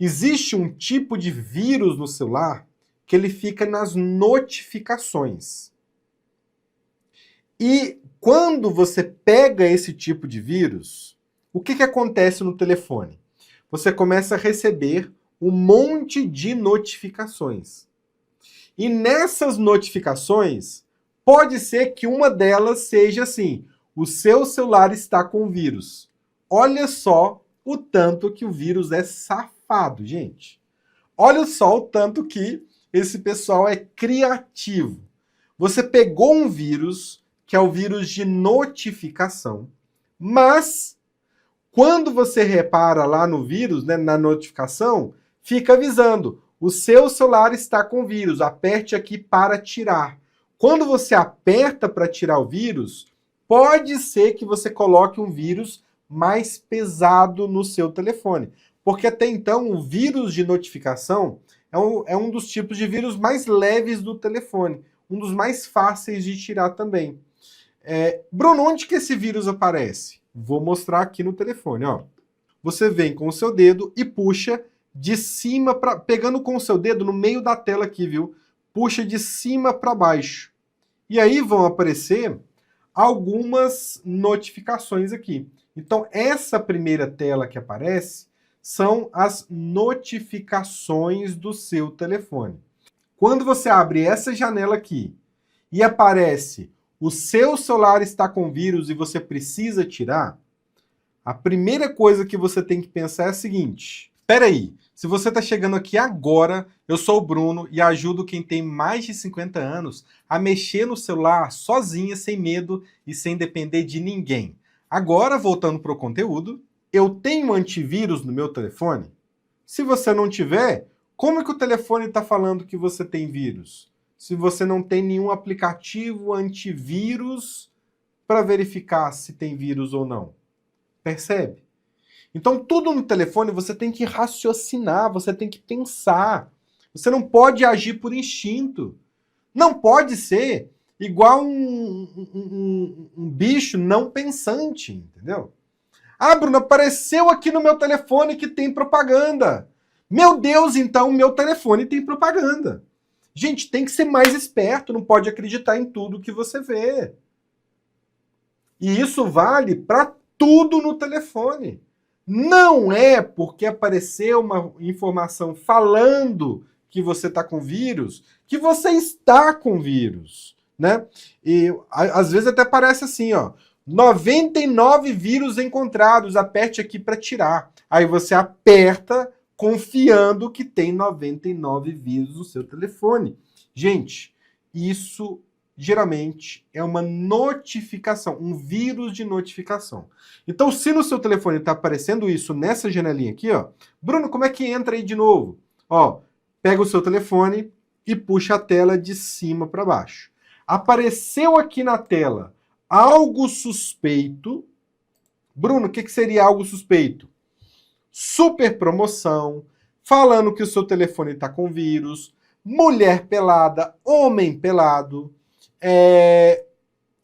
Existe um tipo de vírus no celular que ele fica nas notificações. E quando você pega esse tipo de vírus, o que acontece no telefone? Você começa a receber um monte de notificações. E nessas notificações, pode ser que uma delas seja assim: o seu celular está com vírus. Olha só o tanto que o vírus é safado, gente. Olha só o tanto que esse pessoal é criativo. Você pegou um vírus, que é o vírus de notificação, mas quando você repara lá no vírus, né, na notificação, fica avisando: o seu celular está com vírus, aperte aqui para tirar. Quando você aperta para tirar o vírus, pode ser que você coloque um vírus mais pesado no seu telefone. Porque até então o vírus de notificação é um dos tipos de vírus mais leves do telefone, um dos mais fáceis de tirar também. Bruno, onde que esse vírus aparece? Vou mostrar aqui no telefone, ó. Você vem com o seu dedo e puxa de cima para, pegando com o seu dedo no meio da tela aqui, viu? Puxa de cima para baixo. E aí vão aparecer algumas notificações aqui. Então, essa primeira tela que aparece são as notificações do seu telefone. Quando você abre essa janela aqui e aparece: o seu celular está com vírus e você precisa tirar, a primeira coisa que você tem que pensar é a seguinte: peraí, se você está chegando aqui agora, eu sou o Bruno e ajudo quem tem mais de 50 anos a mexer no celular sozinha, sem medo e sem depender de ninguém. Agora, voltando para o conteúdo, eu tenho antivírus no meu telefone? Se você não tiver, como é que o telefone está falando que você tem vírus? Se você não tem nenhum aplicativo antivírus para verificar se tem vírus ou não. Percebe? Então, tudo no telefone você tem que raciocinar, você tem que pensar. Você não pode agir por instinto. Não pode ser igual um bicho não pensante, entendeu? Ah, Bruno, apareceu aqui no meu telefone que tem propaganda. Meu Deus, então meu telefone tem propaganda. Gente, tem que ser mais esperto, não pode acreditar em tudo que você vê. E isso vale para tudo no telefone. Não é porque apareceu uma informação falando que você está com vírus que você está com vírus, né? E às vezes até parece assim, ó: 99 vírus encontrados, aperte aqui para tirar. Aí você aperta confiando que tem 99 vírus no seu telefone. Gente, isso geralmente é uma notificação, um vírus de notificação. Então, se no seu telefone está aparecendo isso nessa janelinha aqui, ó: Bruno, como é que entra aí de novo? Ó, pega o seu telefone e puxa a tela de cima para baixo. Apareceu aqui na tela algo suspeito. Bruno, o que seria algo suspeito? Super promoção, falando que o seu telefone está com vírus, mulher pelada, homem pelado,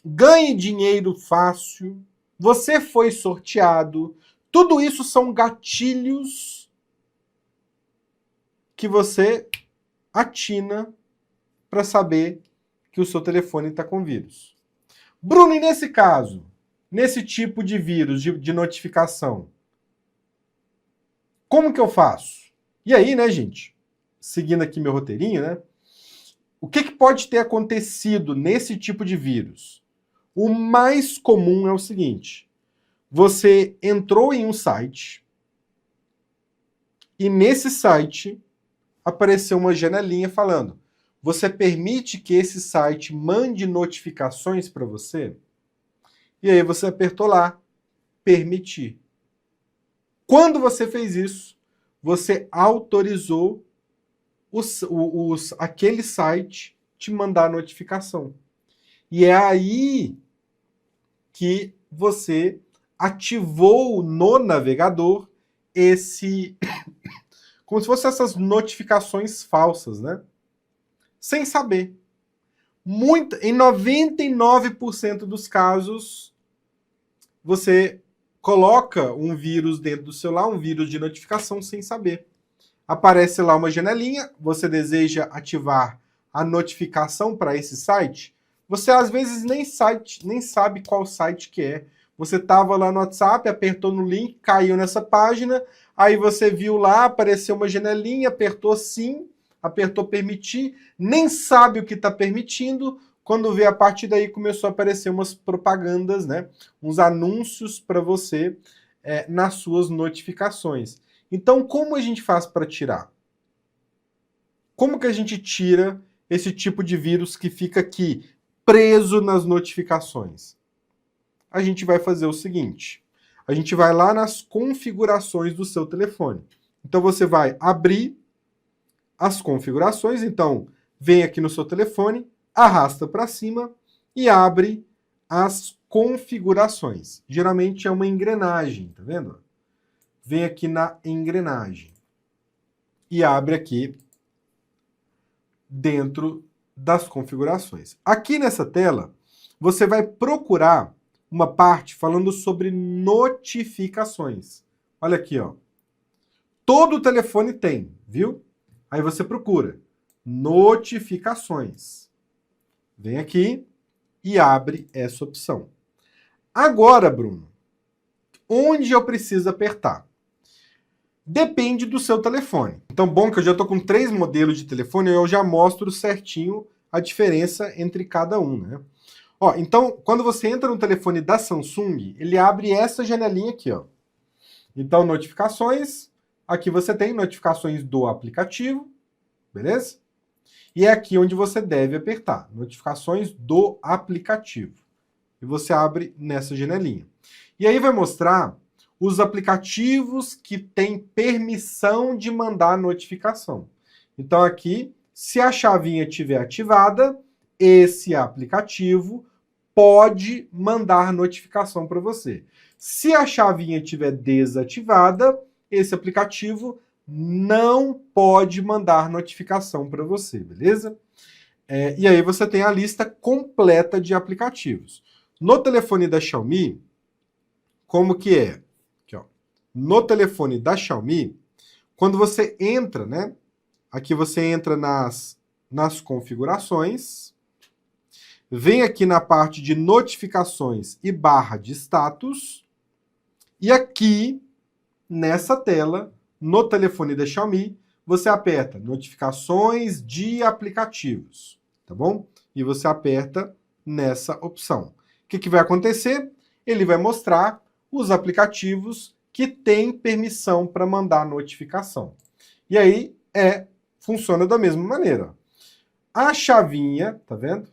ganhe dinheiro fácil, você foi sorteado. Tudo isso são gatilhos que você atina para saber que o seu telefone está com vírus. Bruno, e nesse caso, nesse tipo de vírus de notificação, como que eu faço? E aí, né, gente, seguindo aqui meu roteirinho, né? O que pode ter acontecido nesse tipo de vírus? O mais comum é o seguinte: você entrou em um site e nesse site apareceu uma janelinha falando: você permite que esse site mande notificações para você? E aí você apertou lá, permitir. Quando você fez isso, você autorizou aquele site te mandar a notificação. E é aí que você ativou no navegador como se fossem essas notificações falsas, né? Sem saber. Em 99% dos casos, você coloca um vírus dentro do celular, um vírus de notificação, sem saber. aparece lá uma janelinha, você deseja ativar a notificação para esse site, você às vezes nem sabe qual site que é. Você estava lá no WhatsApp, apertou no link, caiu nessa página, aí você viu lá, apareceu uma janelinha, apertou sim, apertou permitir, nem sabe o que está permitindo. Quando vê, a partir daí começou a aparecer umas propagandas, né? Uns anúncios para você nas suas notificações. Então, como a gente faz para tirar? Como que a gente tira esse tipo de vírus que fica aqui, preso nas notificações? A gente vai fazer o seguinte, a gente vai lá nas configurações do seu telefone. Então, você vai abrir as configurações, então, vem aqui no seu telefone, arrasta para cima e abre as configurações. Geralmente é uma engrenagem, tá vendo? Vem aqui na engrenagem e abre aqui dentro das configurações. Aqui nessa tela, você vai procurar uma parte falando sobre notificações. Olha aqui, ó. Todo telefone tem, viu? Aí você procura notificações. Vem aqui e abre essa opção. Agora, Bruno, onde eu preciso apertar? Depende do seu telefone. Então, bom que eu já estou com 3 modelos de telefone, eu já mostro certinho a diferença entre cada um, né? Ó, então, quando você entra no telefone da Samsung, ele abre essa janelinha aqui, ó. Então, notificações, aqui você tem notificações do aplicativo, beleza? E é aqui onde você deve apertar, notificações do aplicativo. E você abre nessa janelinha. E aí vai mostrar os aplicativos que têm permissão de mandar notificação. Então aqui, se a chavinha estiver ativada, esse aplicativo pode mandar notificação para você. Se a chavinha estiver desativada, esse aplicativo não pode mandar notificação para você, beleza? E aí você tem a lista completa de aplicativos. No telefone da Xiaomi, como que é? Aqui, ó. No telefone da Xiaomi, quando você entra, né? Aqui você entra nas configurações, vem aqui na parte de notificações e barra de status, e aqui, nessa tela, no telefone da Xiaomi, você aperta notificações de aplicativos, tá bom? E você aperta nessa opção. O que vai acontecer? Ele vai mostrar os aplicativos que têm permissão para mandar notificação. E aí, funciona da mesma maneira. A chavinha, tá vendo?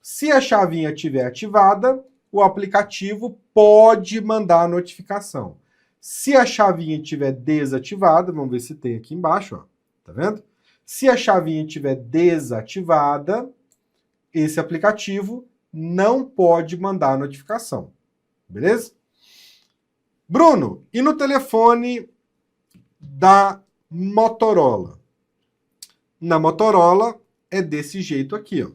Se a chavinha estiver ativada, o aplicativo pode mandar notificação. Se a chavinha estiver desativada, vamos ver se tem aqui embaixo, ó, tá vendo? Se a chavinha estiver desativada, esse aplicativo não pode mandar notificação, beleza? Bruno, e no telefone da Motorola? Na Motorola é desse jeito aqui, ó.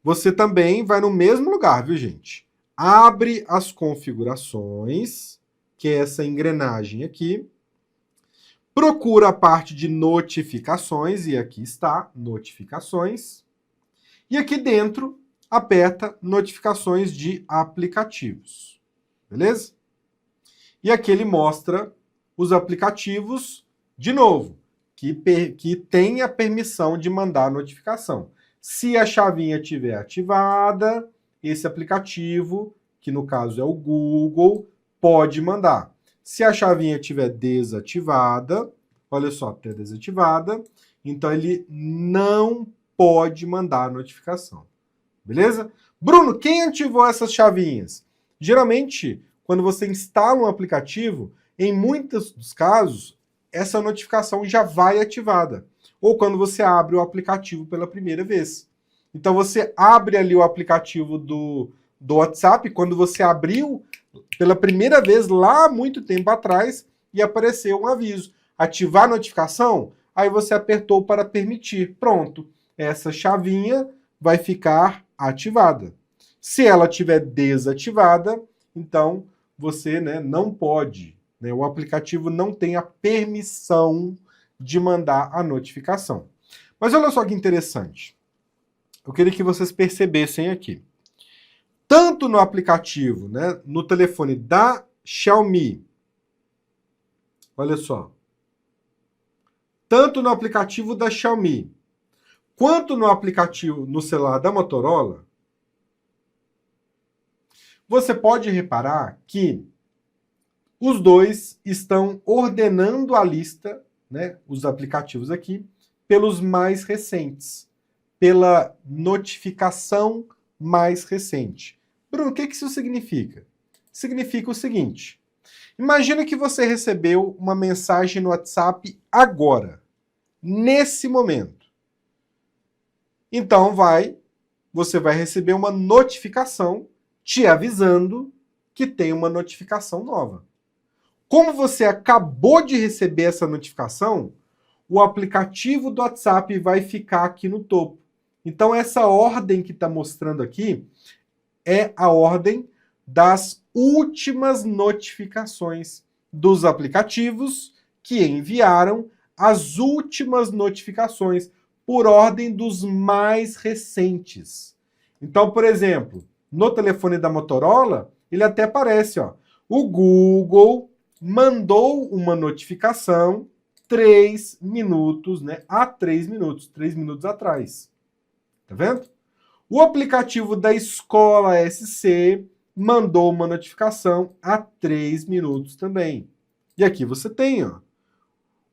Você também vai no mesmo lugar, viu, gente? Abre as configurações, que é essa engrenagem aqui. Procura a parte de notificações, e aqui está, notificações. E aqui dentro, aperta notificações de aplicativos. Beleza? E aqui ele mostra os aplicativos, de novo, que tem a permissão de mandar notificação. Se a chavinha estiver ativada, esse aplicativo, que no caso é o Google, pode mandar. Se a chavinha estiver desativada, olha só, está desativada, então ele não pode mandar notificação. Beleza? Bruno, quem ativou essas chavinhas? Geralmente, quando você instala um aplicativo, em muitos dos casos, essa notificação já vai ativada. Ou quando você abre o aplicativo pela primeira vez. Então você abre ali o aplicativo do WhatsApp, quando você abriu pela primeira vez lá há muito tempo atrás e apareceu um aviso. Ativar a notificação, aí você apertou para permitir. Pronto, essa chavinha vai ficar ativada. Se ela estiver desativada, então você não pode, o aplicativo não tem a permissão de mandar a notificação. Mas olha só que interessante. Eu queria que vocês percebessem aqui. Tanto no aplicativo, né, no telefone da Xiaomi, olha só, tanto no aplicativo da Xiaomi, quanto no aplicativo no celular da Motorola, você pode reparar que os dois estão ordenando a lista, né, os aplicativos aqui, pelos mais recentes, pela notificação mais recente. Bruno, o que isso significa? Significa o seguinte: imagina que você recebeu uma mensagem no WhatsApp agora, nesse momento. Então você vai receber uma notificação te avisando que tem uma notificação nova. Como você acabou de receber essa notificação, o aplicativo do WhatsApp vai ficar aqui no topo. Então essa ordem que está mostrando aqui é a ordem das últimas notificações dos aplicativos que enviaram as últimas notificações por ordem dos mais recentes. Então, por exemplo, no telefone da Motorola, ele até aparece, ó, o Google mandou uma notificação 3 minutos, né? Há 3 minutos atrás. Tá vendo? O aplicativo da Escola SC mandou uma notificação há 3 minutos também. E aqui você tem, ó.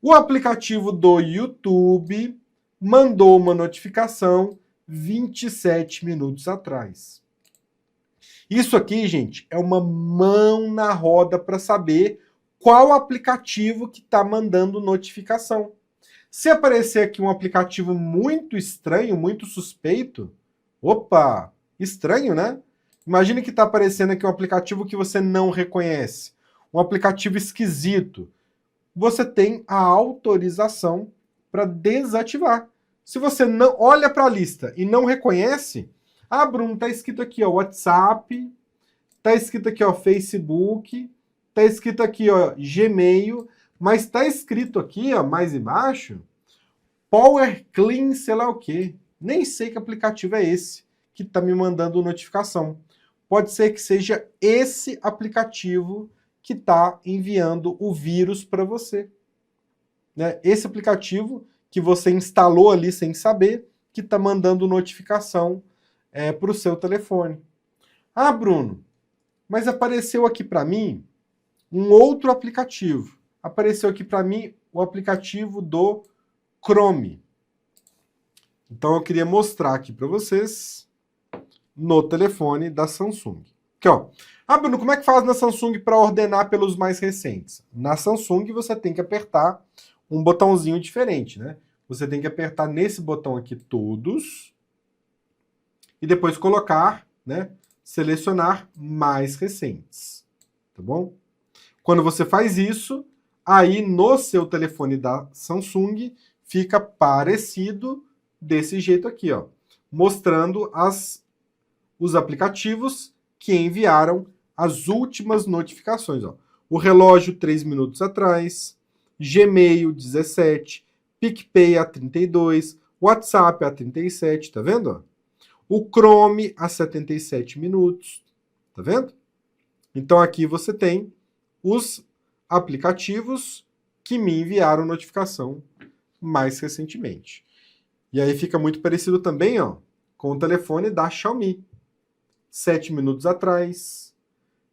O aplicativo do YouTube mandou uma notificação 27 minutos atrás. Isso aqui, gente, é uma mão na roda para saber qual aplicativo que está mandando notificação. Se aparecer aqui um aplicativo muito estranho, muito suspeito, opa, estranho, né? Imagine que está aparecendo aqui um aplicativo que você não reconhece, um aplicativo esquisito. Você tem a autorização para desativar. Se você não olha para a lista e não reconhece, ah, Bruno, está escrito aqui, ó, WhatsApp, está escrito aqui, ó, Facebook, está escrito aqui, ó, Gmail, mas está escrito aqui, ó, mais embaixo, Power Clean, sei lá o quê. Nem sei que aplicativo é esse que está me mandando notificação. Pode ser que seja esse aplicativo que está enviando o vírus para você. Né? Esse aplicativo que você instalou ali sem saber, que está mandando notificação para o seu telefone. Ah, Bruno, mas apareceu aqui para mim um outro aplicativo. Apareceu aqui para mim o aplicativo do Chrome. Então eu queria mostrar aqui para vocês no telefone da Samsung. Aqui, ó. Ah, Bruno, como é que faz na Samsung para ordenar pelos mais recentes? Na Samsung você tem que apertar um botãozinho diferente, né? Você tem que apertar nesse botão aqui todos e depois colocar, né, selecionar mais recentes, tá bom? Quando você faz isso, aí no seu telefone da Samsung fica parecido desse jeito aqui, ó, mostrando os aplicativos que enviaram as últimas notificações, ó. O relógio 3 minutos atrás, Gmail 17, PicPay a 32, WhatsApp a 37, tá vendo? Ó? O Chrome a 77 minutos, tá vendo? Então aqui você tem os aplicativos que me enviaram notificação mais recentemente. E aí fica muito parecido também, ó, com o telefone da Xiaomi. 7 minutos atrás.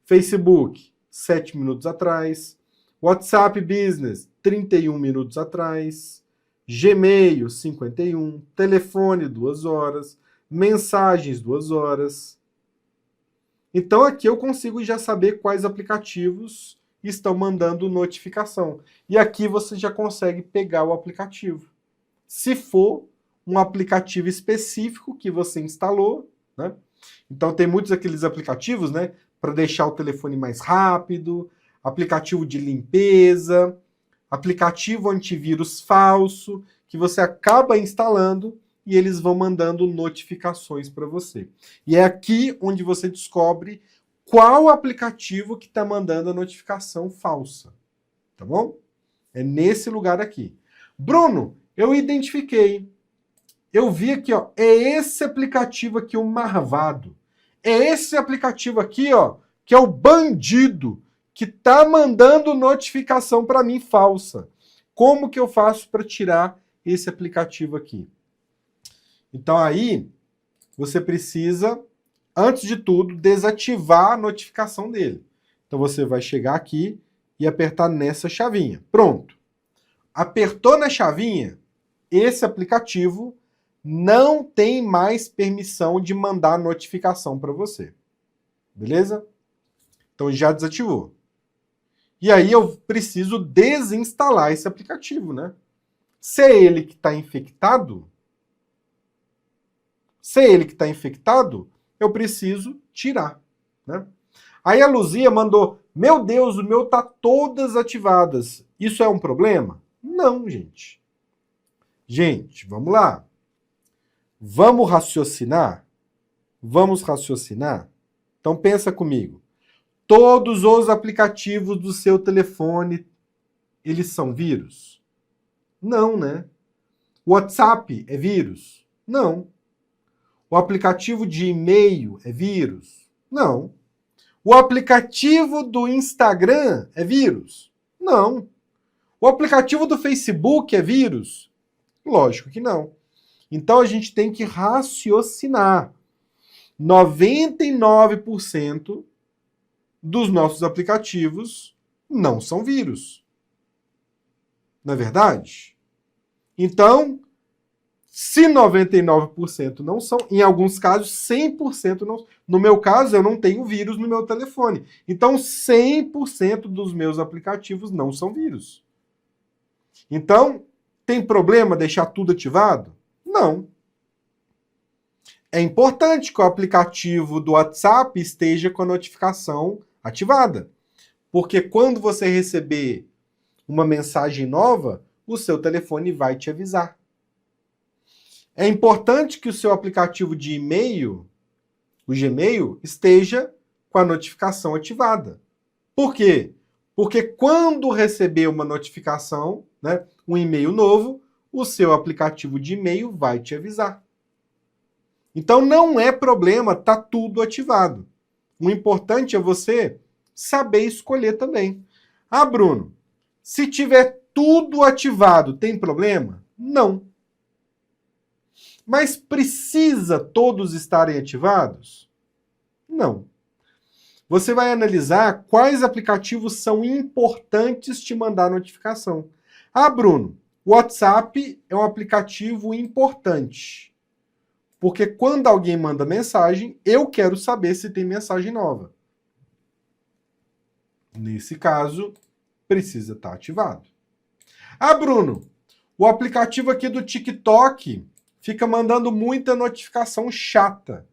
Facebook, 7 minutos atrás. WhatsApp Business, 31 minutos atrás. Gmail, 51. Telefone, 2 horas. Mensagens, 2 horas. Então aqui eu consigo já saber quais aplicativos estão mandando notificação. E aqui você já consegue pegar o aplicativo. Se for um aplicativo específico que você instalou, né? Então tem muitos aqueles aplicativos, né, para deixar o telefone mais rápido, aplicativo de limpeza, aplicativo antivírus falso, que você acaba instalando e eles vão mandando notificações para você. E é aqui onde você descobre qual aplicativo que está mandando a notificação falsa, tá bom? É nesse lugar aqui. Bruno, eu identifiquei. Eu vi aqui, ó, é esse aplicativo aqui, o Marvado. É esse aplicativo aqui, ó, que é o bandido, que tá mandando notificação para mim falsa. Como que eu faço para tirar esse aplicativo aqui? Então aí, você precisa, antes de tudo, desativar a notificação dele. Então você vai chegar aqui e apertar nessa chavinha. Pronto. Apertou na chavinha, esse aplicativo não tem mais permissão de mandar notificação para você. Beleza? Então já desativou. E aí eu preciso desinstalar esse aplicativo, né? Se é ele que está infectado, eu preciso tirar, né? Aí a Luzia mandou, meu Deus, o meu tá todas ativadas. Isso é um problema? Não, gente. Gente, vamos lá. Vamos raciocinar? Vamos raciocinar? Então pensa comigo. Todos os aplicativos do seu telefone, eles são vírus? Não, né? O WhatsApp é vírus? Não. O aplicativo de e-mail é vírus? Não. O aplicativo do Instagram é vírus? Não. O aplicativo do Facebook é vírus? Lógico que não. Então a gente tem que raciocinar. 99% dos nossos aplicativos não são vírus. Não é verdade? Então, se 99% não são, em alguns casos 100% não. No meu caso, eu não tenho vírus no meu telefone. Então, 100% dos meus aplicativos não são vírus. Então, tem problema deixar tudo ativado? Não. É importante que o aplicativo do WhatsApp esteja com a notificação ativada. Porque quando você receber uma mensagem nova, o seu telefone vai te avisar. É importante que o seu aplicativo de e-mail, o Gmail, esteja com a notificação ativada. Por quê? Porque quando receber uma notificação, né, um e-mail novo, o seu aplicativo de e-mail vai te avisar. Então não é problema, tá tudo ativado. O importante é você saber escolher também. Ah, Bruno, se tiver tudo ativado, tem problema? Não. Mas precisa todos estarem ativados? Não. Você vai analisar quais aplicativos são importantes te mandar notificação. Ah, Bruno, o WhatsApp é um aplicativo importante. Porque quando alguém manda mensagem, eu quero saber se tem mensagem nova. Nesse caso, precisa estar ativado. Ah, Bruno, o aplicativo aqui do TikTok fica mandando muita notificação chata.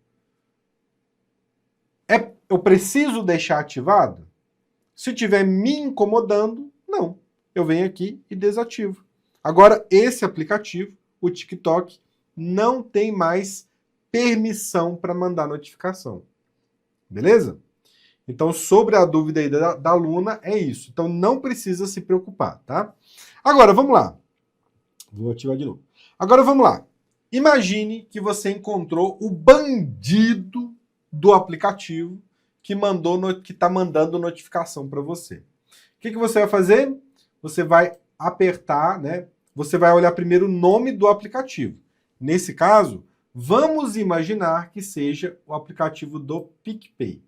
Eu preciso deixar ativado? Se estiver me incomodando, não. Eu venho aqui e desativo. Agora, esse aplicativo, o TikTok, não tem mais permissão para mandar notificação. Beleza? Então, sobre a dúvida aí da aluna, é isso. Então, não precisa se preocupar, tá? Agora, vamos lá. Vou ativar de novo. Agora, vamos lá. Imagine que você encontrou o bandido do aplicativo que está mandando notificação para você. O que você vai fazer? Você vai apertar, né? Você vai olhar primeiro o nome do aplicativo. Nesse caso, vamos imaginar que seja o aplicativo do PicPay.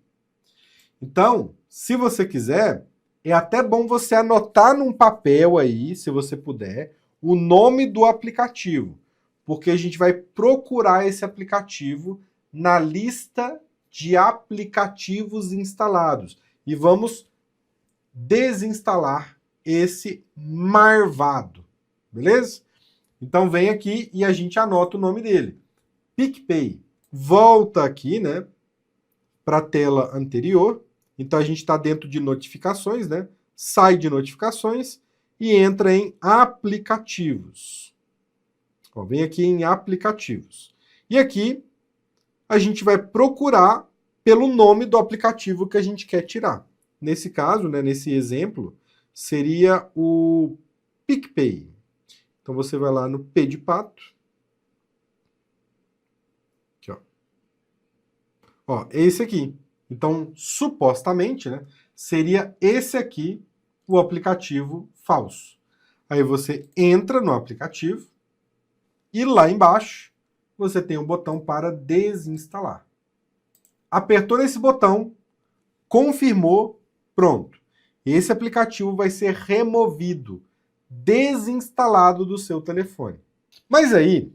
Então, se você quiser, é até bom você anotar num papel aí, se você puder, o nome do aplicativo, porque a gente vai procurar esse aplicativo na lista de aplicativos instalados e vamos desinstalar esse Marvado, beleza? Então vem aqui e a gente anota o nome dele. PicPay. Volta aqui, né, para a tela anterior. Então a gente está dentro de notificações, né? Sai de notificações e entra em aplicativos. Ó, vem aqui em aplicativos. E aqui a gente vai procurar pelo nome do aplicativo que a gente quer tirar. Nesse caso, né, nesse exemplo, seria o PicPay. Então você vai lá no P de pato. Aqui, ó. Ó, esse aqui. Então, supostamente, né, seria esse aqui o aplicativo falso. Aí você entra no aplicativo e lá embaixo você tem um botão para desinstalar. Apertou nesse botão, confirmou, pronto. Esse aplicativo vai ser removido, desinstalado do seu telefone. Mas aí,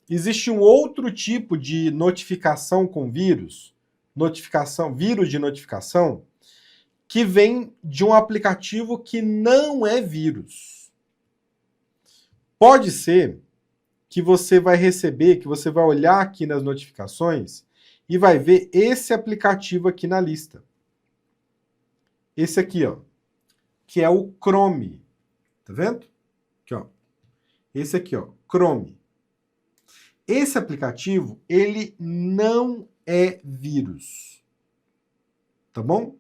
existe um outro tipo de notificação com vírus, vírus de notificação, que vem de um aplicativo que não é vírus. Pode ser que você vai receber, que você vai olhar aqui nas notificações e vai ver esse aplicativo aqui na lista. Esse aqui, ó, que é o Chrome. Tá vendo? Aqui, ó. Esse aqui, ó, Chrome. Esse aplicativo, ele não é vírus. Tá bom?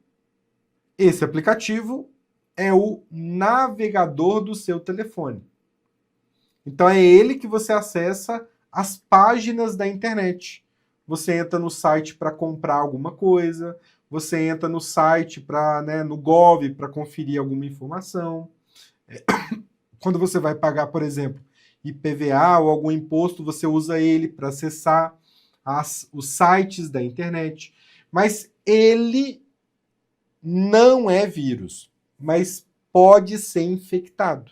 Esse aplicativo é o navegador do seu telefone. Então é ele que você acessa as páginas da internet. Você entra no site para comprar alguma coisa, você entra no site para, né, no Gov para conferir alguma informação. Quando você vai pagar, por exemplo, IPVA ou algum imposto, você usa ele para acessar os sites da internet. Mas ele não é vírus, mas pode ser infectado.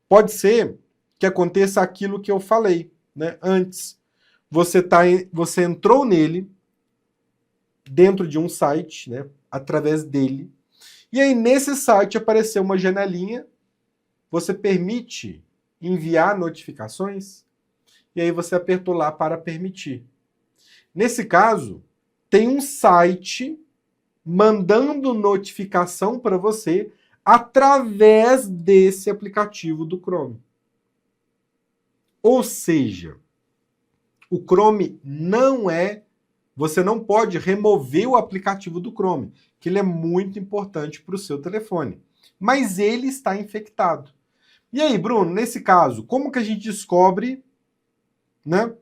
Pode ser que aconteça aquilo que eu falei, né, antes. Você entrou nele, dentro de um site, né, através dele, e aí nesse site apareceu uma janelinha, você permite enviar notificações, e aí você apertou lá para permitir. Nesse caso, tem um site mandando notificação para você através desse aplicativo do Chrome. Ou seja, o Chrome não é... Você não pode remover o aplicativo do Chrome, que ele é muito importante para o seu telefone. Mas ele está infectado. E aí, Bruno, nesse caso, como que a gente descobre, né,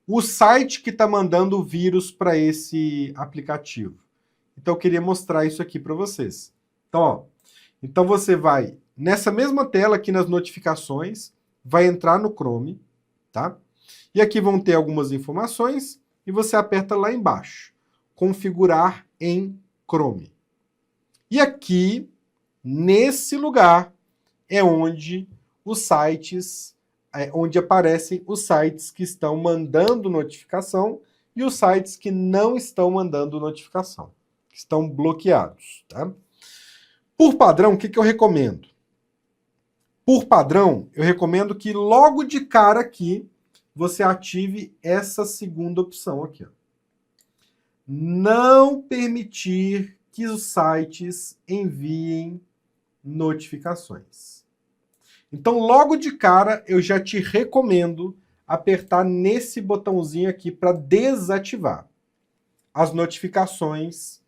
o site que está mandando o vírus para esse aplicativo? Então eu queria mostrar isso aqui para vocês. Então, ó, então você vai nessa mesma tela aqui nas notificações, vai entrar no Chrome, tá? E aqui vão ter algumas informações e você aperta lá embaixo, configurar em Chrome. E aqui, nesse lugar, é onde os sites, onde aparecem os sites que estão mandando notificação e os sites que não estão mandando notificação, que estão bloqueados, tá? Por padrão, o que eu recomendo? Por padrão, eu recomendo que logo de cara aqui, você ative essa segunda opção aqui, ó. Não permitir que os sites enviem notificações. Então, logo de cara, eu já te recomendo apertar nesse botãozinho aqui para desativar as notificações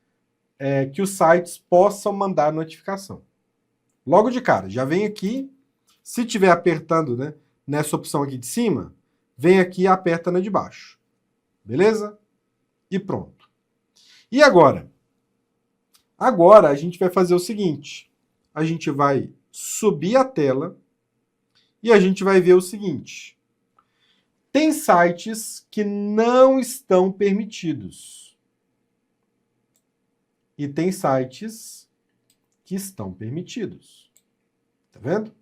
que os sites possam mandar notificação. Logo de cara, já vem aqui, se estiver apertando, né, nessa opção aqui de cima, vem aqui e aperta na de baixo. Beleza? E pronto. E agora? Agora a gente vai fazer o seguinte. A gente vai subir a tela e a gente vai ver o seguinte. Tem sites que não estão permitidos. E tem sites que estão permitidos. Tá vendo?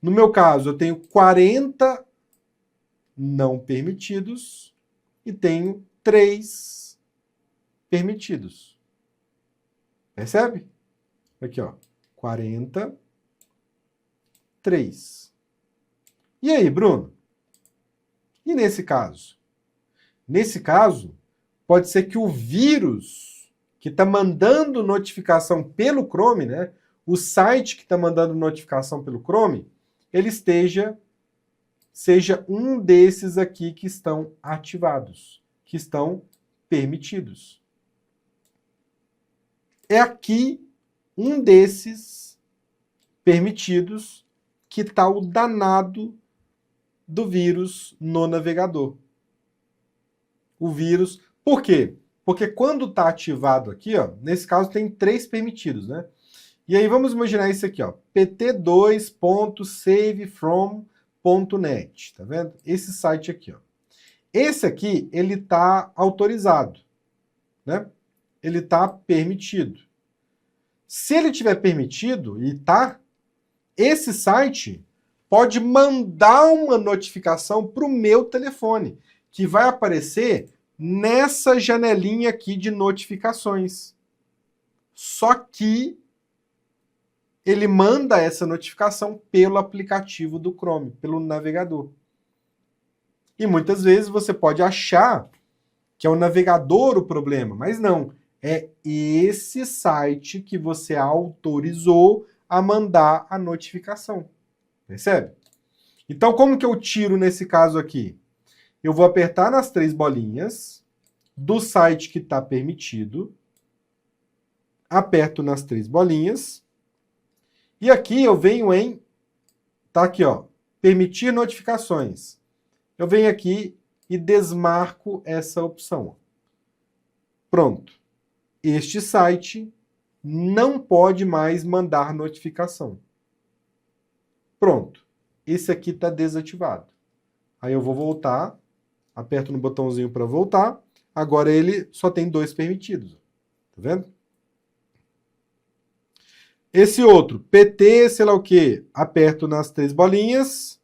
No meu caso, eu tenho 40 não permitidos e tenho 3 permitidos. Percebe? Aqui, ó, 43. E aí, Bruno? E nesse caso? Nesse caso, pode ser que o vírus que está mandando notificação pelo Chrome, né, o site que está mandando notificação pelo Chrome, ele seja um desses aqui que estão ativados, que estão permitidos. É aqui um desses permitidos que está o danado do vírus no navegador. O vírus... Por quê? Porque quando está ativado aqui, ó, nesse caso tem 3 permitidos, né? E aí vamos imaginar isso aqui, ó, pt2.savefrom.net, tá vendo? Esse site aqui, ó. Esse aqui, ele está autorizado, né? Ele está permitido. Se ele tiver permitido, e tá, esse site pode mandar uma notificação para o meu telefone, que vai aparecer nessa janelinha aqui de notificações. Só que ele manda essa notificação pelo aplicativo do Chrome, pelo navegador. E muitas vezes você pode achar que é o navegador o problema, mas não. É esse site que você autorizou a mandar a notificação. Percebe? Então, como que eu tiro nesse caso aqui? Eu vou apertar nas 3 bolinhas do site que está permitido, aperto nas 3 bolinhas, e aqui eu venho em, tá aqui, ó, permitir notificações. Eu venho aqui e desmarco essa opção. Pronto. Este site não pode mais mandar notificação. Pronto. Esse aqui está desativado. Aí eu vou voltar, aperto no botãozinho para voltar. Agora ele só tem 2 permitidos. Tá vendo? Esse outro, PT, sei lá o quê, aperto nas 3 bolinhas,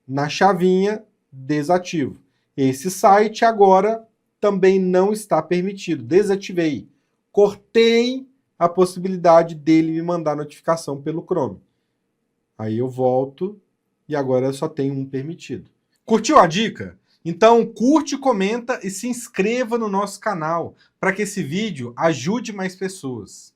na chavinha, desativo. Esse site agora também não está permitido. Desativei. Cortei a possibilidade dele me mandar notificação pelo Chrome. Aí eu volto e agora só tem um permitido. Curtiu a dica? Então curte, comenta e se inscreva no nosso canal para que esse vídeo ajude mais pessoas.